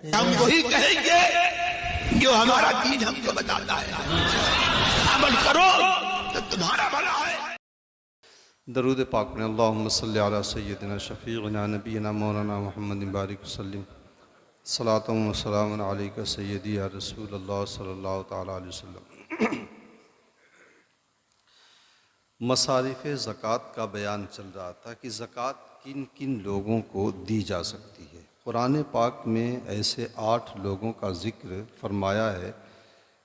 ہم وہی کہیں گے جو ہمارا دین ہم کو بتاتا ہے، عمل کرو تو تمہارا بھلا ہے۔ درود پاک میں اللہم صلی علی سیدنا شفیعنا نبینا مولانا محمد بارک وسلم، صلاۃ و سلام علیکہ سیدی یا رسول اللہ صلی اللہ تعالیٰ علیہ وسلم۔ مصارف زکوٰۃ کا بیان چل رہا تھا کہ زکوٰۃ کن کن لوگوں کو دی جا سکتی ہے۔ قرآن پاک میں ایسے 8 لوگوں کا ذکر فرمایا ہے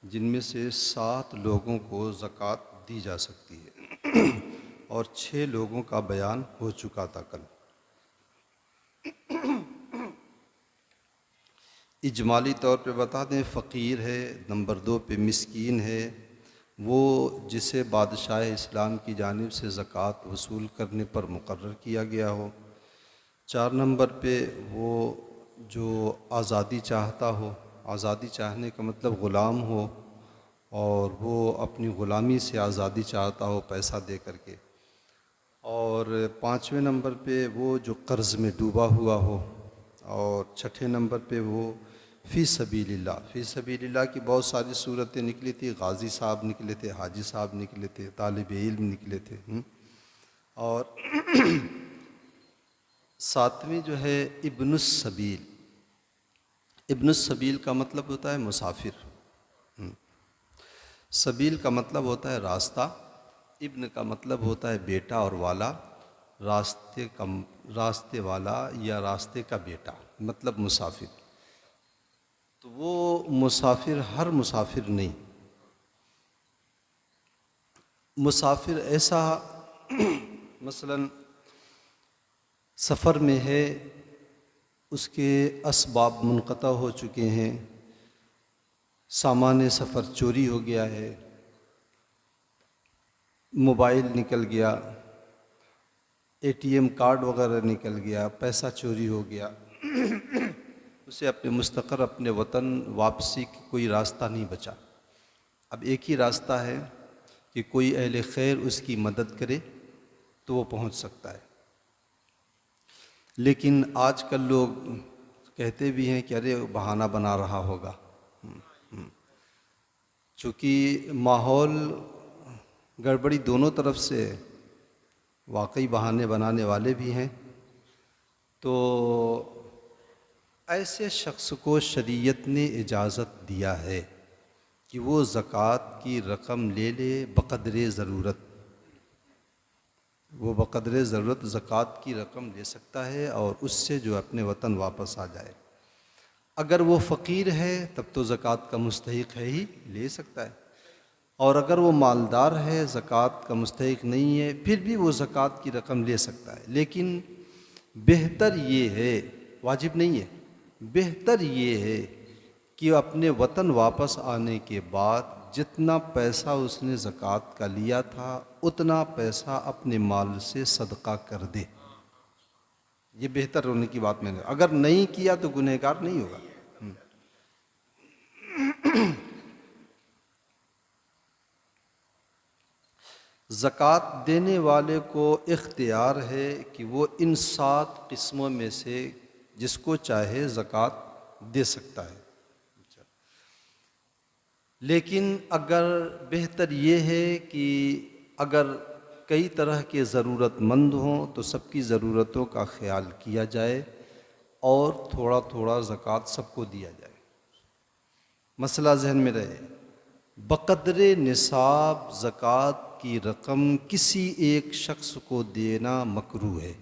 جن میں سے 7 لوگوں کو زکوٰۃ دی جا سکتی ہے اور 6 لوگوں کا بیان ہو چکا تھا کل۔ اجمالی طور پہ بتا دیں، فقیر ہے، نمبر 2 پہ مسکین ہے، وہ جسے بادشاہ اسلام کی جانب سے زکوٰۃ وصول کرنے پر مقرر کیا گیا ہو۔ 4 نمبر پہ وہ جو آزادی چاہتا ہو، آزادی چاہنے کا مطلب غلام ہو اور وہ اپنی غلامی سے آزادی چاہتا ہو پیسہ دے کر کے۔ اور 5ویں نمبر پہ وہ جو قرض میں ڈوبا ہوا ہو، اور 6 نمبر پہ وہ فی سبیل اللہ۔ فی سبیل اللہ کی بہت ساری صورتیں نکلی تھی، غازی صاحب نکلے تھے، حاجی صاحب نکلے تھے، طالب علم نکلے تھے۔ اور 7ویں جو ہے ابن السبیل۔ ابن السبیل کا مطلب ہوتا ہے مسافر، سبیل کا مطلب ہوتا ہے راستہ، ابن کا مطلب ہوتا ہے بیٹا اور والا، راستے والا یا راستے کا بیٹا، مطلب مسافر۔ تو وہ مسافر ہر مسافر نہیں، مسافر ایسا مثلا سفر میں ہے، اس کے اسباب منقطع ہو چکے ہیں، سامان سفر چوری ہو گیا ہے، موبائل نکل گیا، اے ٹی ایم کارڈ وغیرہ نکل گیا، پیسہ چوری ہو گیا، اسے اپنے مستقر اپنے وطن واپسی کی کوئی راستہ نہیں بچا۔ اب ایک ہی راستہ ہے کہ کوئی اہل خیر اس کی مدد کرے تو وہ پہنچ سکتا ہے۔ لیکن آج کل لوگ کہتے بھی ہیں کہ ارے بہانہ بنا رہا ہوگا، چونکہ ماحول گڑبڑی دونوں طرف سے، واقعی بہانے بنانے والے بھی ہیں۔ تو ایسے شخص کو شریعت نے اجازت دیا ہے کہ وہ زکوٰۃ کی رقم لے لے بقدر ضرورت، وہ بقدر ضرورت زکوٰۃ کی رقم لے سکتا ہے اور اس سے جو اپنے وطن واپس آ جائے۔ اگر وہ فقیر ہے تب تو زکوٰۃ کا مستحق ہے ہی، لے سکتا ہے، اور اگر وہ مالدار ہے زکوٰۃ کا مستحق نہیں ہے پھر بھی وہ زکوٰۃ کی رقم لے سکتا ہے۔ لیکن بہتر یہ ہے، واجب نہیں ہے، بہتر یہ ہے کہ اپنے وطن واپس آنے کے بعد جتنا پیسہ اس نے زکوٰۃ کا لیا تھا اتنا پیسہ اپنے مال سے صدقہ کر دے۔ یہ بہتر ہونے کی بات میں نے، اگر نہیں کیا تو گنہگار نہیں ہوگا۔ زکوٰۃ دینے والے کو اختیار ہے کہ وہ ان 7 قسموں میں سے جس کو چاہے زکوٰۃ دے سکتا ہے۔ لیکن اگر بہتر یہ ہے کہ اگر کئی طرح کے ضرورت مند ہوں تو سب کی ضرورتوں کا خیال کیا جائے اور تھوڑا تھوڑا زکوٰۃ سب کو دیا جائے۔ مسئلہ ذہن میں رہے، بقدر نصاب زکوٰۃ کی رقم کسی ایک شخص کو دینا مکروہ ہے۔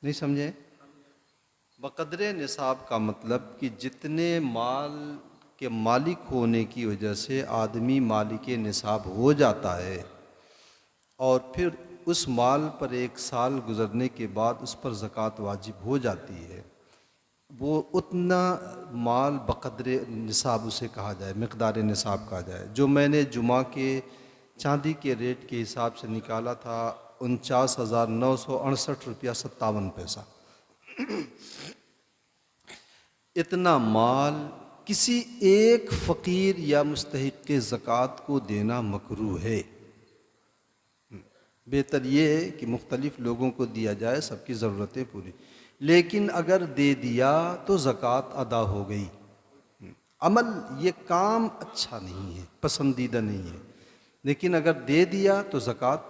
نہیں سمجھے؟ بقدر نصاب کا مطلب کہ جتنے مال کے مالک ہونے کی وجہ سے آدمی مالک نصاب ہو جاتا ہے اور پھر اس مال پر 1 سال گزرنے کے بعد اس پر زکوٰۃ واجب ہو جاتی ہے، وہ اتنا مال بقدر نصاب اسے کہا جائے، مقدار نصاب کہا جائے۔ جو میں نے جمعہ کے چاندی کے ریٹ کے حساب سے نکالا تھا 49,968 روپیہ 57 پیسہ، اتنا مال کسی ایک فقیر یا مستحق زکوٰۃ کو دینا مکروہ ہے۔ بہتر یہ ہے کہ مختلف لوگوں کو دیا جائے، سب کی ضرورتیں پوری۔ لیکن اگر دے دیا تو زکوٰۃ ادا ہو گئی۔ عمل یہ کام اچھا نہیں ہے، پسندیدہ نہیں ہے، لیکن اگر دے دیا تو زکوٰۃ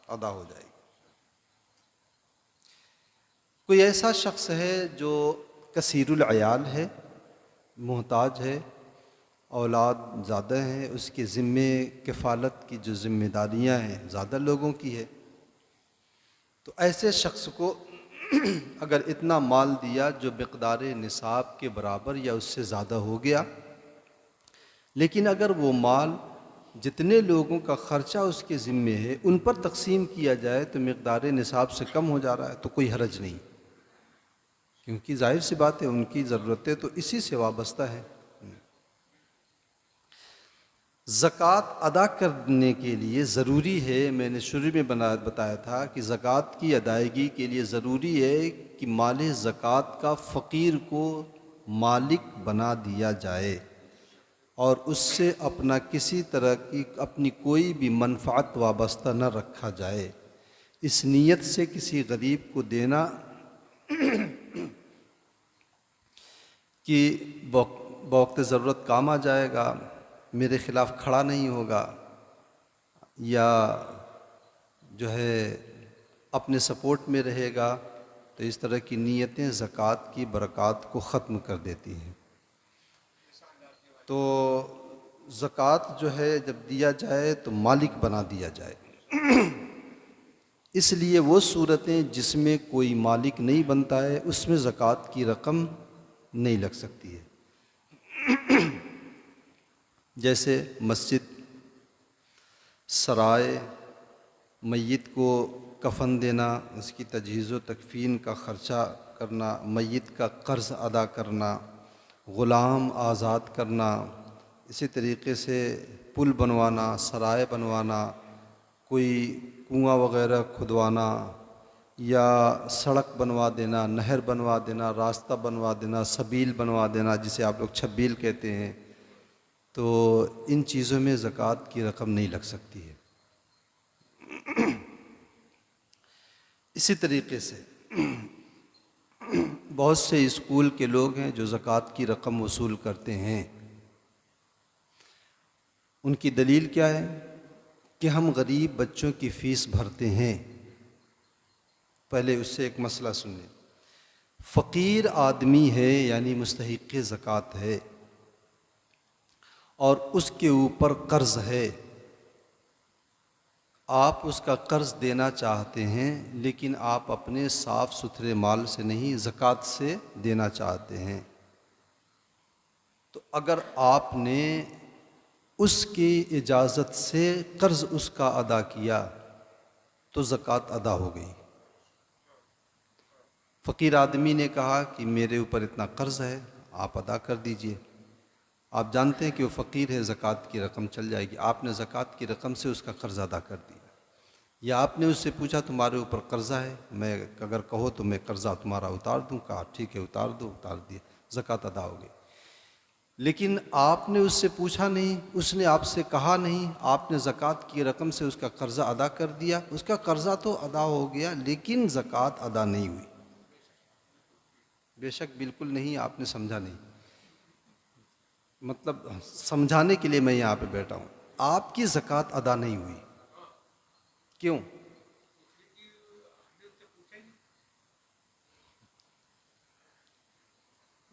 ادا ہو جائے گی۔ کوئی ایسا شخص ہے جو کثیر العیال ہے، محتاج ہے، اولاد زیادہ ہیں، اس کے ذمے کفالت کی جو ذمہ داریاں ہیں زیادہ لوگوں کی ہے، تو ایسے شخص کو اگر اتنا مال دیا جو مقدار نصاب کے برابر یا اس سے زیادہ ہو گیا، لیکن اگر وہ مال جتنے لوگوں کا خرچہ اس کے ذمے ہے ان پر تقسیم کیا جائے تو مقدار نصاب سے کم ہو جا رہا ہے تو کوئی حرج نہیں، کیونکہ ظاہر سی بات ہے ان کی ضرورتیں تو اسی سے وابستہ ہے۔ زکوٰۃ ادا کرنے کے لیے ضروری ہے، میں نے شروع میں بتایا تھا کہ زکوٰۃ کی ادائیگی کے لیے ضروری ہے کہ مال زکوٰۃ کا فقیر کو مالک بنا دیا جائے اور اس سے اپنا کسی طرح کی اپنی کوئی بھی منفعت وابستہ نہ رکھا جائے۔ اس نیت سے کسی غریب کو دینا کہ بوقت ضرورت کام آ جائے گا، میرے خلاف کھڑا نہیں ہوگا، یا جو ہے اپنے سپورٹ میں رہے گا، تو اس طرح کی نیتیں زکوٰۃ کی برکات کو ختم کر دیتی ہیں۔ تو زکوٰۃ جو ہے جب دیا جائے تو مالک بنا دیا جائے۔ اس لیے وہ صورتیں جس میں کوئی مالک نہیں بنتا ہے اس میں زکوٰۃ کی رقم نہیں لگ سکتی ہے، جیسے مسجد، سرائے، میت کو کفن دینا، اس کی تجہیز و تکفین کا خرچہ کرنا، میت کا قرض ادا کرنا، غلام آزاد کرنا، اسی طریقے سے پل بنوانا، سرائے بنوانا، کوئی کنواں وغیرہ کھدوانا یا سڑک بنوا دینا، نہر بنوا دینا، راستہ بنوا دینا، سبیل بنوا دینا جسے آپ لوگ چھبیل کہتے ہیں، تو ان چیزوں میں زکوٰۃ کی رقم نہیں لگ سکتی ہے۔ اسی طریقے سے بہت سے اسکول کے لوگ ہیں جو زکوٰۃ کی رقم وصول کرتے ہیں، ان کی دلیل کیا ہے کہ ہم غریب بچوں کی فیس بھرتے ہیں۔ پہلے اس سے ایک مسئلہ سنیں، فقیر آدمی ہے یعنی مستحق زکوٰۃ ہے اور اس کے اوپر قرض ہے، آپ اس کا قرض دینا چاہتے ہیں لیکن آپ اپنے صاف ستھرے مال سے نہیں زکوٰۃ سے دینا چاہتے ہیں، تو اگر آپ نے اس کی اجازت سے قرض اس کا ادا کیا تو زکوٰۃ ادا ہو گئی۔ فقیر آدمی نے کہا کہ میرے اوپر اتنا قرض ہے، آپ ادا کر دیجئے، آپ جانتے ہیں کہ وہ فقیر ہے، زکوٰۃ کی رقم چل جائے گی، آپ نے زکوٰۃ کی رقم سے اس کا قرض ادا کر دیا، یا آپ نے اس سے پوچھا تمہارے اوپر قرضہ ہے، میں اگر کہو تو میں قرضہ تمہارا اتار دوں، کہا ٹھیک ہے اتار دو، اتار دیا، زکوٰۃ ادا ہو گئی۔ لیکن آپ نے اس سے پوچھا نہیں، اس نے آپ سے کہا نہیں، آپ نے زکوٰۃ کی رقم سے اس کا قرضہ ادا کر دیا، اس کا قرضہ تو ادا ہو گیا لیکن زکوٰۃ ادا نہیں ہوئی۔ بے شک بالکل نہیں، آپ نے سمجھا نہیں، مطلب سمجھانے کے لیے میں یہاں پہ بیٹھا ہوں، آپ کی زکوٰۃ ادا نہیں ہوئی۔ کیوں؟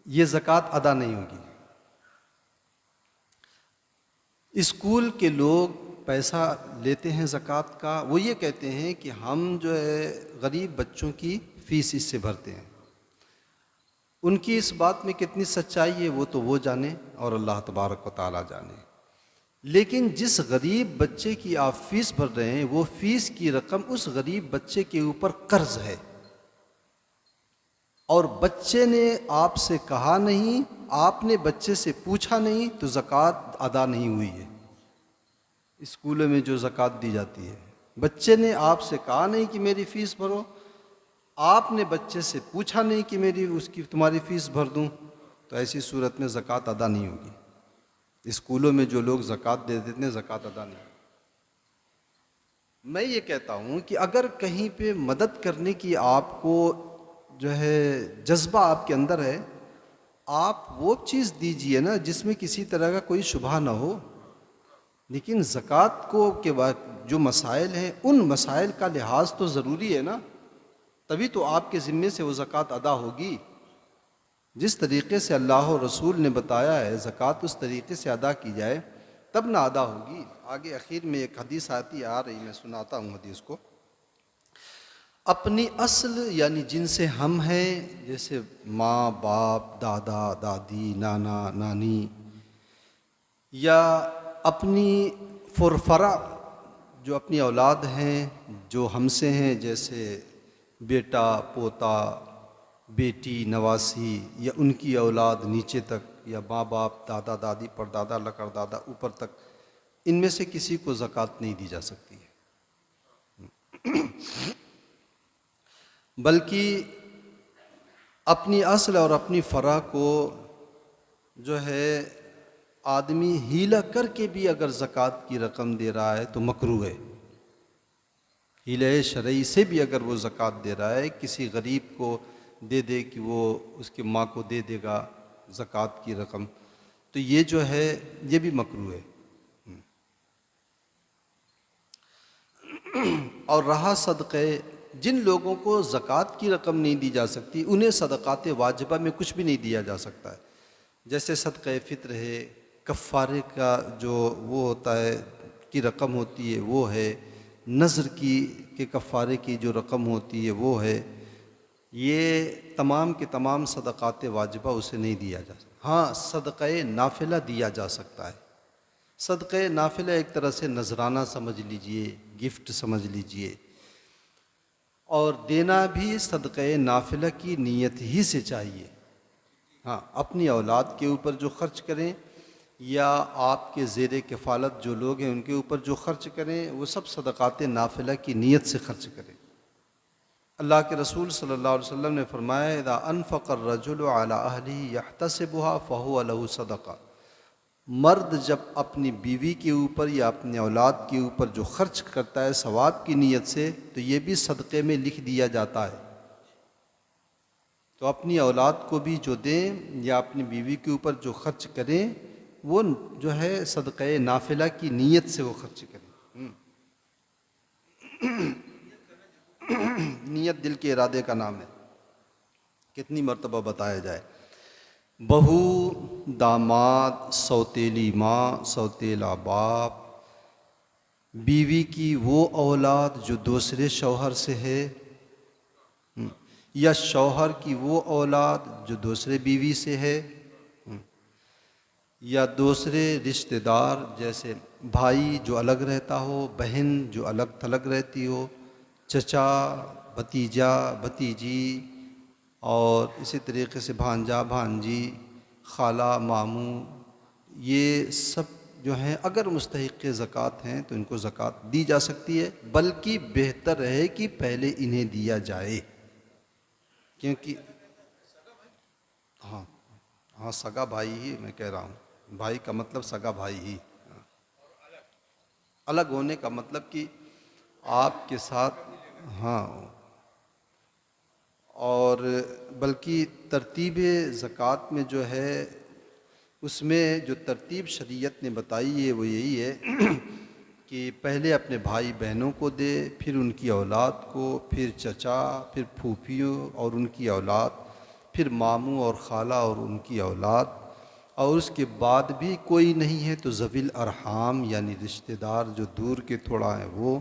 یہ زکوٰۃ ادا نہیں ہوگی۔ اسکول کے لوگ پیسہ لیتے ہیں زکوٰۃ کا، وہ یہ کہتے ہیں کہ ہم جو ہے غریب بچوں کی فیس اس سے بھرتے ہیں، ان کی اس بات میں کتنی سچائی ہے وہ تو وہ جانے اور اللہ تبارک و تعالیٰ جانے، لیکن جس غریب بچے کی آپ فیس بھر رہے ہیں وہ فیس کی رقم اس غریب بچے کے اوپر قرض ہے، اور بچے نے آپ سے کہا نہیں، آپ نے بچے سے پوچھا نہیں، تو زکوٰۃ ادا نہیں ہوئی ہے۔ اسکولوں میں جو زکوٰۃ دی جاتی ہے، بچے نے آپ سے کہا نہیں کہ میری فیس بھرو، آپ نے بچے سے پوچھا نہیں کہ تمہاری فیس بھر دوں، تو ایسی صورت میں زکوٰۃ ادا نہیں ہوگی۔ اسکولوں میں جو لوگ زکوٰۃ دے دیتے ہیں زکوٰۃ ادا نہیں۔ میں یہ کہتا ہوں کہ اگر کہیں پہ مدد کرنے کی آپ کو جو ہے جذبہ آپ کے اندر ہے، آپ وہ چیز دیجئے نا جس میں کسی طرح کا کوئی شبہ نہ ہو. لیکن زکوٰۃ کو کے بعد جو مسائل ہیں ان مسائل کا لحاظ تو ضروری ہے نا، تبھی تو آپ کے ذمے سے وہ زکوٰۃ ادا ہوگی. جس طریقے سے اللہ و رسول نے بتایا ہے زکوٰۃ اس طریقے سے ادا کی جائے تب نہ ادا ہوگی. آگے اخیر میں ایک حدیث آتی آ رہی، میں سناتا ہوں حدیث کو. اپنی اصل یعنی جن سے ہم ہیں، جیسے ماں باپ، دادا دادی، نانا نانی، یا اپنی فرفرا جو اپنی اولاد ہیں جو ہم سے ہیں، جیسے بیٹا پوتا بیٹی نواسی، یا ان کی اولاد نیچے تک، یا ماں باپ دادا دادی پردادا لکردادا اوپر تک، ان میں سے کسی کو زکوٰۃ نہیں دی جا سکتی ہے. بلکہ اپنی اصل اور اپنی فرع کو جو ہے آدمی ہیلہ کر کے بھی اگر زکوٰۃ کی رقم دے رہا ہے تو مکروہ ہے. ہیلہ شرعی سے بھی اگر وہ زکوٰۃ دے رہا ہے، کسی غریب کو دے دے کہ وہ اس کے ماں کو دے دے گا زکوٰۃ کی رقم، تو یہ جو ہے یہ بھی مکروہ ہے. اور رہا صدقے، جن لوگوں کو زکوٰۃ کی رقم نہیں دی جا سکتی انہیں صدقات واجبہ میں کچھ بھی نہیں دیا جا سکتا ہے. جیسے صدقہ فطر ہے، کفارے کا جو وہ ہوتا ہے کی رقم ہوتی ہے وہ ہے، نذر کی کے کفارے کی جو رقم ہوتی ہے وہ ہے. یہ تمام کے تمام صدقات واجبہ اسے نہیں دیا جا سکتا. ہاں صدقہ نافلہ دیا جا سکتا ہے. صدقہ نافلہ ایک طرح سے نذرانہ سمجھ لیجئے، گفٹ سمجھ لیجئے، اور دینا بھی صدقہ نافلہ کی نیت ہی سے چاہیے. ہاں اپنی اولاد کے اوپر جو خرچ کریں یا آپ کے زیر کفالت جو لوگ ہیں ان کے اوپر جو خرچ کریں وہ سب صدقات نافلہ کی نیت سے خرچ کریں. اللہ کے رسول صلی اللہ علیہ وسلم نے فرمایا اذا انفق الرجل علی اہلہ یحتسبها فهو له صدقہ. مرد جب اپنی بیوی کے اوپر یا اپنے اولاد کے اوپر جو خرچ کرتا ہے ثواب کی نیت سے تو یہ بھی صدقے میں لکھ دیا جاتا ہے. تو اپنی اولاد کو بھی جو دیں یا اپنی بیوی کے اوپر جو خرچ کریں وہ جو ہے صدقہ نافلہ کی نیت سے وہ خرچ کریں. نیت دل کے ارادے کا نام ہے. کتنی مرتبہ بتایا جائے، بہو، داماد، سوتیلی ماں، سوتیلا باپ، بیوی کی وہ اولاد جو دوسرے شوہر سے ہے، یا شوہر کی وہ اولاد جو دوسرے بیوی سے ہے، یا دوسرے رشتہ دار جیسے بھائی جو الگ رہتا ہو، بہن جو الگ تھلگ رہتی ہو، چچا، بھتیجا، بھتیجی، اور اسی طریقے سے بھانجا، بھانجی، خالہ، ماموں، یہ سب جو ہیں اگر مستحق زکوٰۃ ہیں تو ان کو زکوٰۃ دی جا سکتی ہے. بلکہ بہتر ہے کہ پہلے انہیں دیا جائے، کیونکہ ہاں سگا بھائی ہی میں کہہ رہا ہوں. بھائی کا مطلب سگا بھائی ہی. الگ ہونے کا مطلب کہ آپ کے ساتھ، ہاں، اور بلکہ ترتیب زکوٰۃ میں جو ہے اس میں جو ترتیب شریعت نے بتائی ہے وہ یہی ہے کہ پہلے اپنے بھائی بہنوں کو دے، پھر ان کی اولاد کو، پھر چچا، پھر پھوپھیوں اور ان کی اولاد، پھر ماموں اور خالہ اور ان کی اولاد، اور اس کے بعد بھی کوئی نہیں ہے تو ذوی الارحام یعنی رشتہ دار جو دور کے تھوڑا ہیں وہ،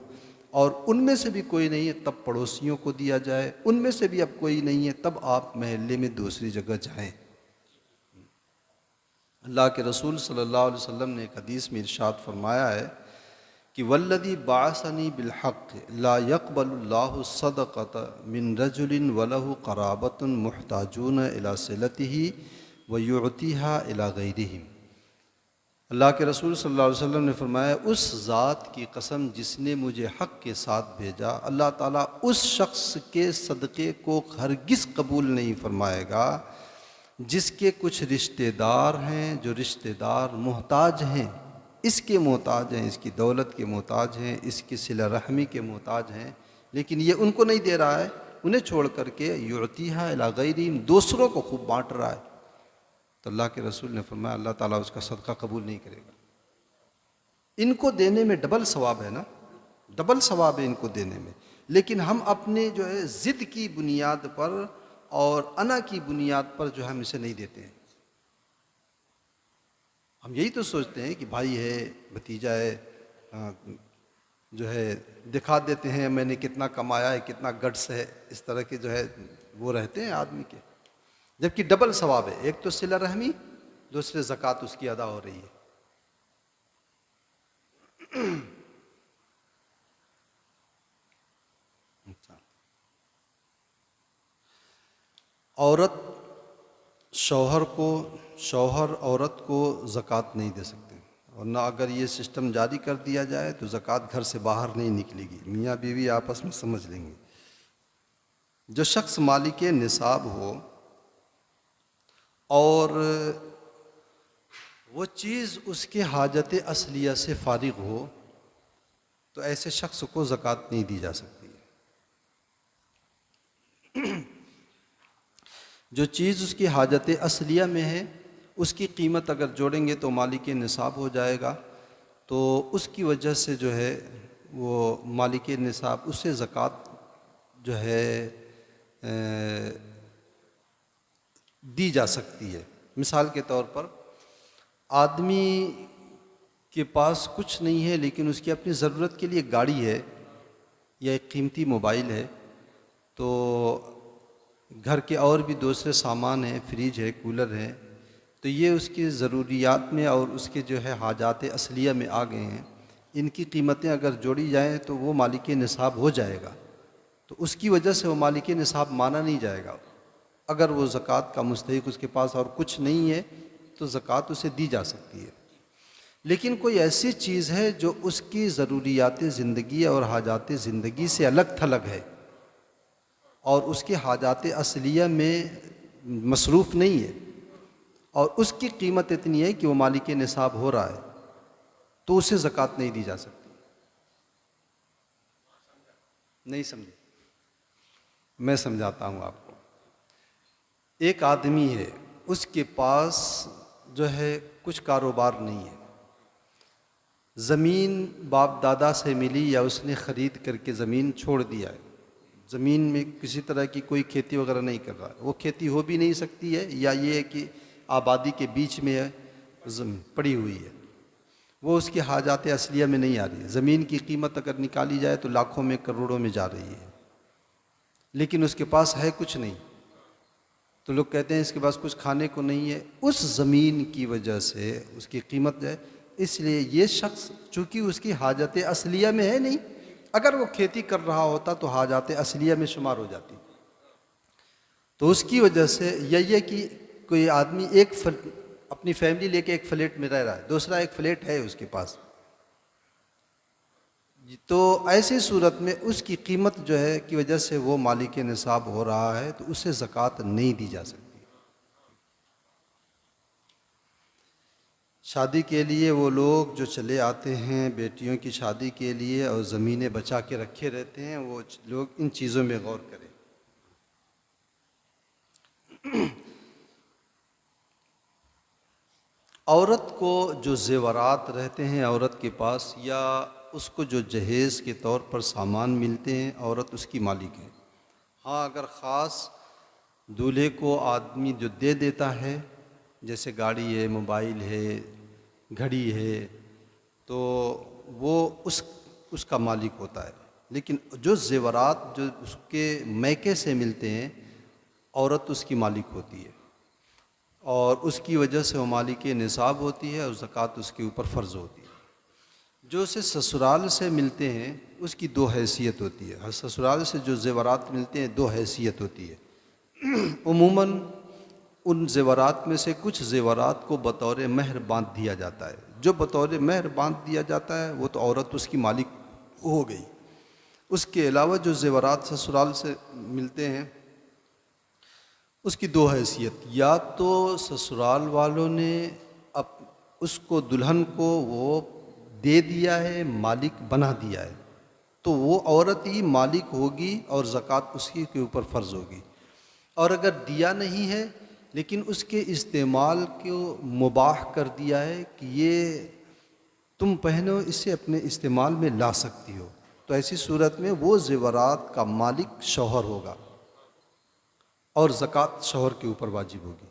اور ان میں سے بھی کوئی نہیں ہے تب پڑوسیوں کو دیا جائے، ان میں سے بھی اب کوئی نہیں ہے تب آپ محلے میں دوسری جگہ جائیں. اللہ کے رسول صلی اللہ علیہ وسلم نے ایک حدیث میں ارشاد فرمایا ہے کہ والذی بعثنی بالحق لا يقبل اللہ الصدقۃ من رجل وله قرابۃ محتاجون الی صلتہ ویعطیها الی غیرہم. اللہ کے رسول صلی اللہ علیہ وسلم نے فرمایا اس ذات کی قسم جس نے مجھے حق کے ساتھ بھیجا، اللہ تعالیٰ اس شخص کے صدقے کو ہرگز قبول نہیں فرمائے گا جس کے کچھ رشتہ دار ہیں، جو رشتہ دار محتاج ہیں، اس کے محتاج ہیں، اس کی دولت کے محتاج ہیں، اس کی صلہ رحمی کے محتاج ہیں، لیکن یہ ان کو نہیں دے رہا ہے، انہیں چھوڑ کر کے یعطیہا الی غیرہم دوسروں کو خوب بانٹ رہا ہے، تو اللہ کے رسول نے فرمایا اللہ تعالیٰ اس کا صدقہ قبول نہیں کرے گا۔ ان کو دینے میں ڈبل ثواب ہے نا، ڈبل ثواب ہے ان کو دینے میں، لیکن ہم اپنے جو ہے ضد کی بنیاد پر اور انا کی بنیاد پر جو ہے ہم اسے نہیں دیتے ہیں۔ ہم یہی تو سوچتے ہیں کہ بھائی ہے، بھتیجا ہے، جو ہے دکھا دیتے ہیں میں نے کتنا کمایا ہے، کتنا گٹس ہے، اس طرح کے جو ہے وہ رہتے ہیں آدمی کے، جبکہ ڈبل ثواب ہے، ایک تو صلہ رحمی، دوسرے زکوٰۃ اس کی ادا ہو رہی ہے۔ عورت شوہر عورت کو زکوٰۃ نہیں دے سکتے، اور نہ اگر یہ سسٹم جاری کر دیا جائے تو زکوٰۃ گھر سے باہر نہیں نکلے گی، میاں بیوی آپس میں سمجھ لیں گے۔ جو شخص مالک نصاب ہو اور وہ چیز اس کے حاجت اصلیہ سے فارغ ہو تو ایسے شخص کو زکوٰۃ نہیں دی جا سکتی۔ جو چیز اس کی حاجت اصلیہ میں ہے اس کی قیمت اگر جوڑیں گے تو مالک نصاب ہو جائے گا، تو اس کی وجہ سے جو ہے وہ مالک نصاب اس سے زکوٰۃ جو ہے دی جا سکتی ہے۔ مثال کے طور پر آدمی کے پاس کچھ نہیں ہے لیکن اس کی اپنی ضرورت کے لیے گاڑی ہے یا ایک قیمتی موبائل ہے، تو گھر کے اور بھی دوسرے سامان ہیں، فریج ہے، کولر ہے، تو یہ اس کی ضروریات میں اور اس کے جو ہے حاجات اصلیہ میں آ گئے ہیں، ان کی قیمتیں اگر جوڑی جائیں تو وہ مالک نصاب ہو جائے گا، تو اس کی وجہ سے وہ مالک نصاب مانا نہیں جائے گا۔ اگر وہ زکوٰۃ کا مستحق اس کے پاس اور کچھ نہیں ہے تو زکوٰۃ اسے دی جا سکتی ہے۔ لیکن کوئی ایسی چیز ہے جو اس کی ضروریات زندگی اور حاجات زندگی سے الگ تھلگ ہے اور اس کے حاجات اصلیہ میں مصروف نہیں ہے، اور اس کی قیمت اتنی ہے کہ وہ مالک نصاب ہو رہا ہے، تو اسے زکوٰۃ نہیں دی جا سکتی۔ نہیں سمجھے؟ میں سمجھاتا ہوں آپ کو۔ ایک آدمی ہے، اس کے پاس جو ہے کچھ کاروبار نہیں ہے، زمین باپ دادا سے ملی یا اس نے خرید کر کے زمین چھوڑ دیا ہے، زمین میں کسی طرح کی کوئی کھیتی وغیرہ نہیں کر رہا ہے، وہ کھیتی ہو بھی نہیں سکتی ہے، یا یہ ہے کہ آبادی کے بیچ میں زمین پڑی ہوئی ہے، وہ اس کی حاجات اصلیہ میں نہیں آ رہی ہے۔ زمین کی قیمت اگر نکالی جائے تو لاکھوں میں کروڑوں میں جا رہی ہے، لیکن اس کے پاس ہے کچھ نہیں، تو لوگ کہتے ہیں اس کے پاس کچھ کھانے کو نہیں ہے، اس زمین کی وجہ سے اس کی قیمت ہے۔ اس لیے یہ شخص چونکہ اس کی حاجت اصلیہ میں ہے نہیں، اگر وہ کھیتی کر رہا ہوتا تو حاجات اصلیہ میں شمار ہو جاتی، تو اس کی وجہ سے یہ کہ کوئی آدمی اپنی فیملی لے کے ایک فلیٹ میں رہ رہا ہے، دوسرا ایک فلیٹ ہے اس کے پاس، تو ایسی صورت میں اس کی قیمت جو ہے کی وجہ سے وہ مالک نصاب ہو رہا ہے، تو اسے زکوٰۃ نہیں دی جا سکتی۔ شادی کے لیے وہ لوگ جو چلے آتے ہیں بیٹیوں کی شادی کے لیے اور زمینیں بچا کے رکھے رہتے ہیں، وہ لوگ ان چیزوں میں غور کریں۔ عورت کو جو زیورات رہتے ہیں عورت کے پاس، یا اس کو جو جہیز کے طور پر سامان ملتے ہیں، عورت اس کی مالک ہے۔ ہاں اگر خاص دولہے کو آدمی جو دے دیتا ہے، جیسے گاڑی ہے، موبائل ہے، گھڑی ہے، تو وہ اس کا مالک ہوتا ہے، لیکن جو زیورات جو اس کے میکے سے ملتے ہیں، عورت اس کی مالک ہوتی ہے، اور اس کی وجہ سے وہ مالک نصاب ہوتی ہے اور زکوٰۃ اس کے اوپر فرض ہوتی ہے۔ جو اسے سسرال سے ملتے ہیں اس کی دو حیثیت ہوتی ہے، سسرال سے جو زیورات ملتے ہیں دو حیثیت ہوتی ہے۔ عموماً ان زیورات میں سے کچھ زیورات کو بطور مہر باندھ دیا جاتا ہے، جو بطور مہر باندھ دیا جاتا ہے وہ تو عورت اس کی مالک ہو گئی۔ اس کے علاوہ جو زیورات سسرال سے ملتے ہیں اس کی دو حیثیت، یا تو سسرال والوں نے اس کو دلہن کو وہ دے دیا ہے، مالک بنا دیا ہے، تو وہ عورت ہی مالک ہوگی اور زکوٰۃ اسی کے اوپر فرض ہوگی. اور اگر دیا نہیں ہے لیکن اس کے استعمال کو مباح کر دیا ہے کہ یہ تم پہنو، اسے اپنے استعمال میں لا سکتی ہو، تو ایسی صورت میں وہ زیورات کا مالک شوہر ہوگا اور زکوٰۃ شوہر کے اوپر واجب ہوگی.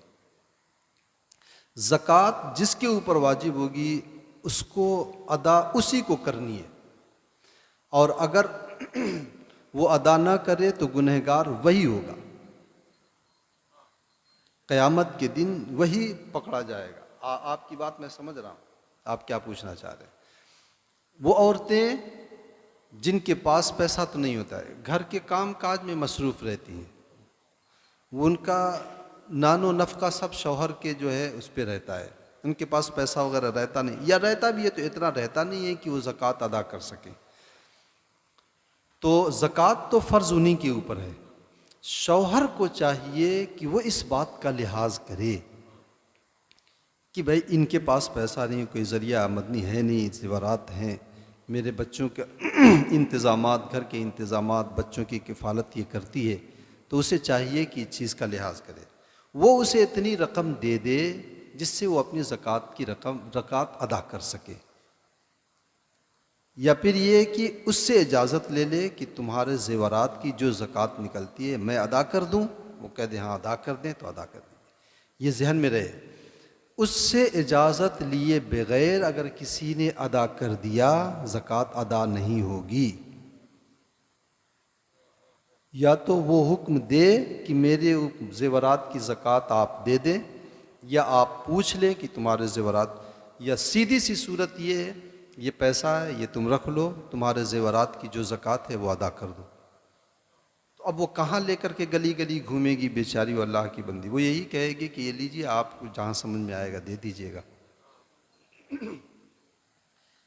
زکوٰۃ جس کے اوپر واجب ہوگی اس کو ادا اسی کو کرنی ہے، اور اگر وہ ادا نہ کرے تو گنہگار وہی ہوگا. قیامت کے دن وہی پکڑا جائے گا. آپ کی بات میں سمجھ رہا ہوں، آپ کیا پوچھنا چاہ رہے ہیں. وہ عورتیں جن کے پاس پیسہ تو نہیں ہوتا ہے، گھر کے کام کاج میں مصروف رہتی ہیں، وہ ان کا نان و نفقہ سب شوہر کے جو ہے اس پہ رہتا ہے، ان کے پاس پیسہ وغیرہ رہتا نہیں، یا رہتا بھی ہے تو اتنا رہتا نہیں ہے کہ وہ زکوٰۃ ادا کر سکیں. تو زکوٰۃ تو فرض انہی کے اوپر ہے. شوہر کو چاہیے کہ وہ اس بات کا لحاظ کرے کہ بھائی ان کے پاس پیسہ نہیں، کوئی ذریعہ آمدنی ہے نہیں، زیورات ہیں، میرے بچوں کے انتظامات، گھر کے انتظامات، بچوں کی کفالت یہ کرتی ہے، تو اسے چاہیے کہ اس چیز کا لحاظ کرے. وہ اسے اتنی رقم دے دے جس سے وہ اپنی زکوٰۃ کی زکوٰۃ ادا کر سکے، یا پھر یہ کہ اس سے اجازت لے لے کہ تمہارے زیورات کی جو زکوٰۃ نکلتی ہے میں ادا کر دوں. وہ کہہ دیں ہاں ادا کر دیں تو ادا کر دیں. یہ ذہن میں رہے. اس سے اجازت لیے بغیر اگر کسی نے ادا کر دیا زکوٰۃ ادا نہیں ہوگی. یا تو وہ حکم دے کہ میرے زیورات کی زکوٰۃ آپ دے دیں، یا آپ پوچھ لیں کہ تمہارے زیورات، یا سیدھی سی صورت یہ ہے یہ پیسہ ہے یہ تم رکھ لو، تمہارے زیورات کی جو زکوٰۃ ہے وہ ادا کر دو. تو اب وہ کہاں لے کر کے گلی گلی گھومے گی بیچاری و اللہ کی بندی. وہ یہی کہے گی کہ یہ لیجیے، آپ کو جہاں سمجھ میں آئے گا دے دیجیے گا.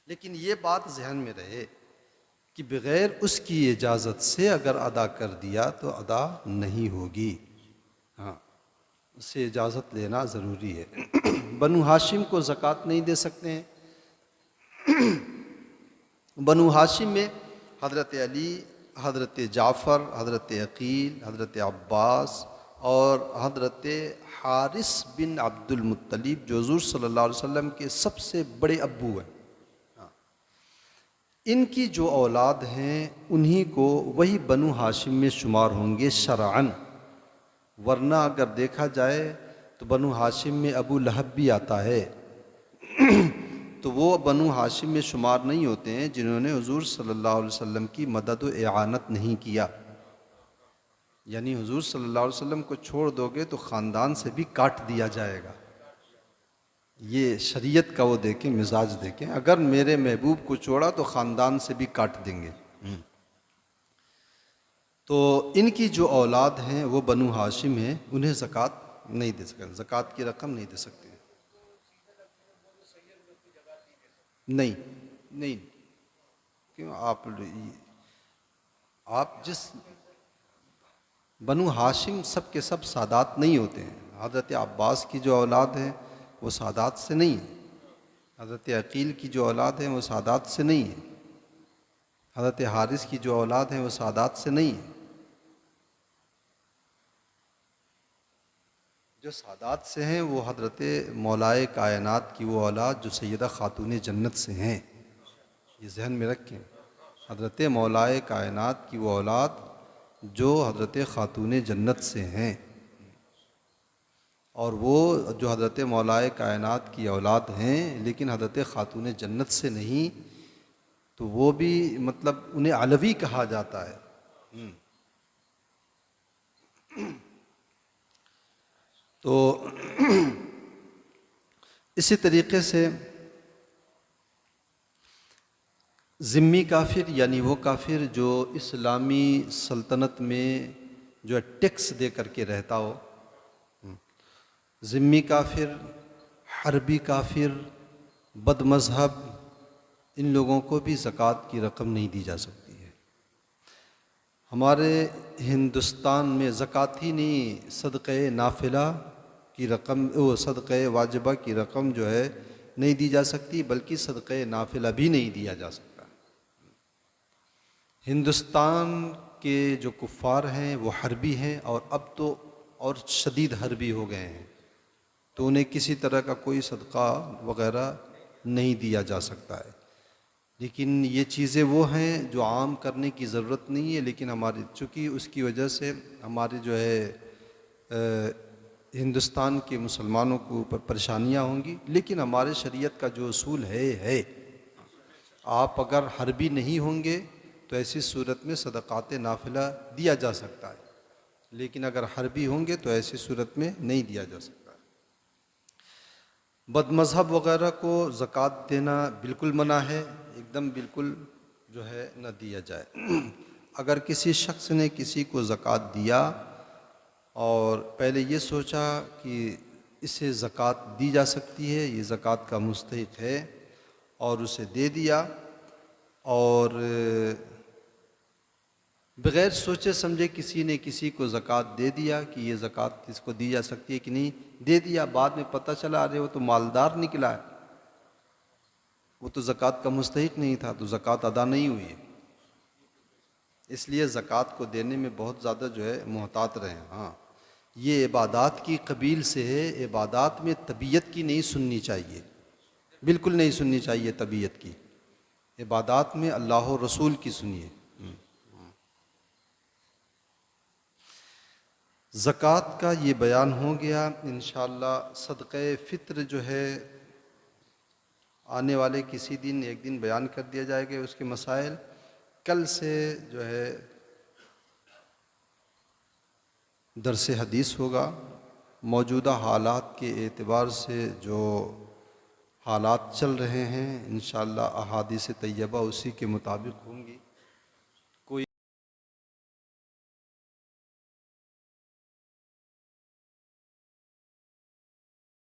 لیکن یہ بات ذہن میں رہے کہ بغیر اس کی اجازت سے اگر ادا کر دیا تو ادا نہیں ہوگی. ہاں، اس سے اجازت لینا ضروری ہے. بنو ہاشم کو زکوٰۃ نہیں دے سکتے ہیں. بنو ہاشم میں حضرت علی، حضرت جعفر، حضرت عقیل، حضرت عباس اور حضرت حارث بن عبد المطلب جو حضور صلی اللہ علیہ وسلم کے سب سے بڑے ابو ہیں، ان کی جو اولاد ہیں انہی کو وہی بنو ہاشم میں شمار ہوں گے شرعاً. ورنہ اگر دیکھا جائے تو بنو ہاشم میں ابو لہب بھی آتا ہے، تو وہ بنو ہاشم میں شمار نہیں ہوتے ہیں جنہوں نے حضور صلی اللہ علیہ وسلم کی مدد و اعانت نہیں کیا. یعنی حضور صلی اللہ علیہ وسلم کو چھوڑ دو گے تو خاندان سے بھی کاٹ دیا جائے گا. یہ شریعت کا وہ دیکھیں، مزاج دیکھیں. اگر میرے محبوب کو چھوڑا تو خاندان سے بھی کاٹ دیں گے. تو ان کی جو اولاد ہیں وہ بنو ہاشم ہیں، انہیں زکوٰۃ نہیں دے سکتے، زکوٰۃ کی رقم نہیں دے سکتے. نہیں نہیں، کیوں آپ جس بنو ہاشم سب کے سب سادات نہیں ہوتے ہیں. حضرت عباس کی جو اولاد ہیں وہ سادات سے نہیں ہیں. حضرت عقیل کی جو اولاد ہیں وہ سادات سے نہیں ہیں. حضرت حارث کی جو اولاد ہیں وہ سادات سے نہیں ہیں. جو سادات سے ہیں وہ حضرت مولائے کائنات کی وہ اولاد جو سیدہ خاتون جنت سے ہیں. یہ ذہن میں رکھیں، حضرت مولائے کائنات کی وہ اولاد جو حضرت خاتون جنت سے ہیں. اور وہ جو حضرت مولائے کائنات کی اولاد ہیں لیکن حضرت خاتون جنت سے نہیں، تو وہ بھی مطلب انہیں علوی کہا جاتا ہے. تو اسی طریقے سے ذمی کافر یعنی وہ کافر جو اسلامی سلطنت میں جو ہے ٹیکس دے کر کے رہتا ہو، ذمی کافر، حربی کافر، بد مذہب، ان لوگوں کو بھی زکوٰۃ کی رقم نہیں دی جا سکتی ہے. ہمارے ہندوستان میں زکوٰۃ ہی نہیں، صدقہ نافلہ کی رقم، وہ صدقہ واجبہ کی رقم جو ہے نہیں دی جا سکتی، بلکہ صدقہ نافلہ بھی نہیں دیا جا سکتا. ہندوستان کے جو کفار ہیں وہ حربی ہیں، اور اب تو اور شدید حربی ہو گئے ہیں، تو انہیں کسی طرح کا کوئی صدقہ وغیرہ نہیں دیا جا سکتا ہے۔ لیکن یہ چیزیں وہ ہیں جو عام کرنے کی ضرورت نہیں ہے، لیکن ہماری چونکہ اس کی وجہ سے ہمارے جو ہے ہندوستان کے مسلمانوں کو اوپر پریشانیاں ہوں گی، لیکن ہمارے شریعت کا جو اصول ہے آپ اگر حربی نہیں ہوں گے تو ایسی صورت میں صدقات نافلہ دیا جا سکتا ہے، لیکن اگر حربی ہوں گے تو ایسی صورت میں نہیں دیا جا سکتا۔ بد مذہب وغیرہ کو زکوٰۃ دینا بالکل منع ہے، ایک دم بالکل جو ہے نہ دیا جائے۔ اگر کسی شخص نے کسی کو زکوٰۃ دیا اور پہلے یہ سوچا کہ اسے زکوٰۃ دی جا سکتی ہے، یہ زکوٰۃ کا مستحق ہے، اور اسے دے دیا، اور بغیر سوچے سمجھے کسی نے کسی کو زکوٰۃ دے دیا کہ یہ زکوٰۃ اس کو دی جا سکتی ہے کہ نہیں، دے دیا، بعد میں پتہ چلا ارے وہ تو مالدار نکلا ہے، وہ تو زکوٰۃ کا مستحق نہیں تھا، تو زکوٰۃ ادا نہیں ہوئی ہے۔ اس لیے زکوٰۃ کو دینے میں بہت زیادہ جو ہے محتاط رہیں۔ ہاں، یہ عبادات کی قبیل سے ہے، عبادات میں طبیعت کی نہیں سننی چاہیے، بالکل نہیں سننی چاہیے طبیعت کی، عبادات میں اللہ و رسول کی سنیے۔ زکوٰۃ کا یہ بیان ہو گیا۔ انشاءاللہ صدقہ فطر جو ہے آنے والے کسی دن ایک دن بیان کر دیا جائے گا اس کے مسائل۔ کل سے جو ہے درس حدیث ہوگا۔ موجودہ حالات کے اعتبار سے جو حالات چل رہے ہیں انشاءاللہ احادیث طیبہ اسی کے مطابق ہوں گی۔